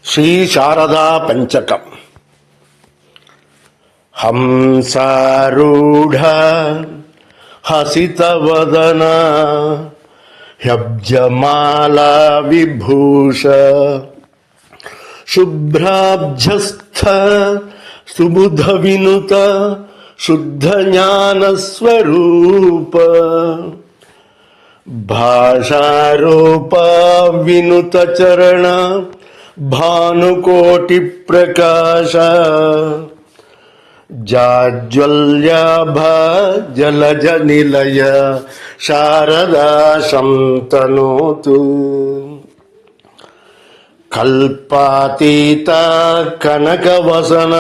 శ్రీ శారదా పంచకం. హంసారూఢ హసితవదన హ్యబ్జమాలా విభూష శుభ్రాబ్జస్థ సుబుధ వినుత శుద్ధ జ్ఞానస్వరూప భాషారూప వినుత చరణ భానుకోటి ప్రకాశ జాజ్వల్యాభా జలజ నిలయ శారదా సంతనోతు కల్పాతీత కనకవసన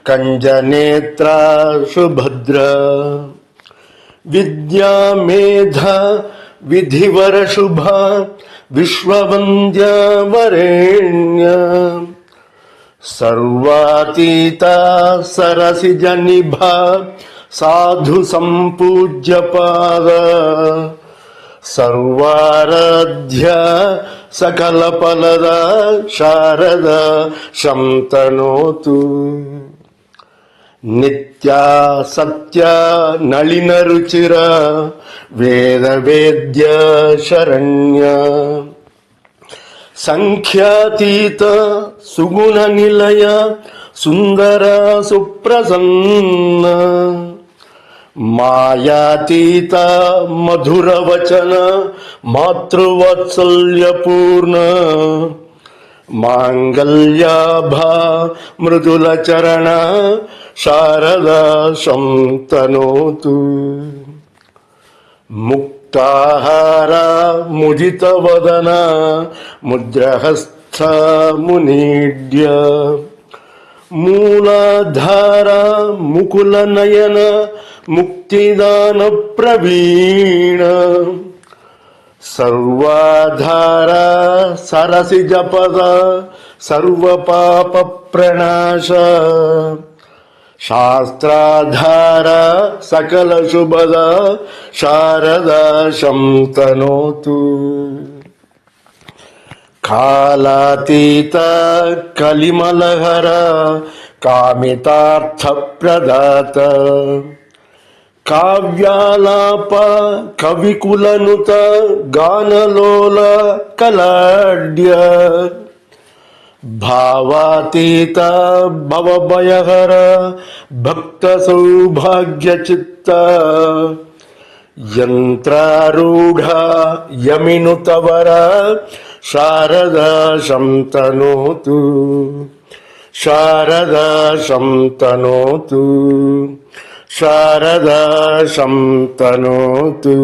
కంజనేత్ర సుభద్ర విద్యామేధ విధివర శుభ విశ్వవంద్య వరేణ్య సర్వాతీత సరసిజ నిభ సాధు సంపూజ్య పాద సర్వారాధ్య సకల ఫలద శారద శంతనోతు నిత్య సత్య నళిన రుచిర వేద వేద్య శరణ్య సంఖ్యాతీత సుగుణ నిలయ సుందర సుప్రసన్న మాయాతీత మధుర వచన మాతృవాత్సల్యపూర్ణ మాంగళ్యాభా మృదుల చరణ శారదా సంతనోతు ముక్తాహార ముదిత వదన ముద్రహస్థ మునీడ్య మూలాధార ముకుల నయన ముక్తిదాన ప్రవీణ సర్వాధార సరసిజ పద సర్వ పాప ప్రణాశ శాస్త్రాధార సకల శుభద శారదా సంతనోతు కాలాతీత కలిమలహర కామితార్థ ప్రదాత కావ్యాలాప కవికులనుత గానలోల కలాడ్య భావాతీత భవభయహర భక్త సౌభాగ్య చిత్త యంత్రారూఢ యమినుతవర శారదా సంతనోతు శారదా సంతనోతు శారదా సంతనోతు.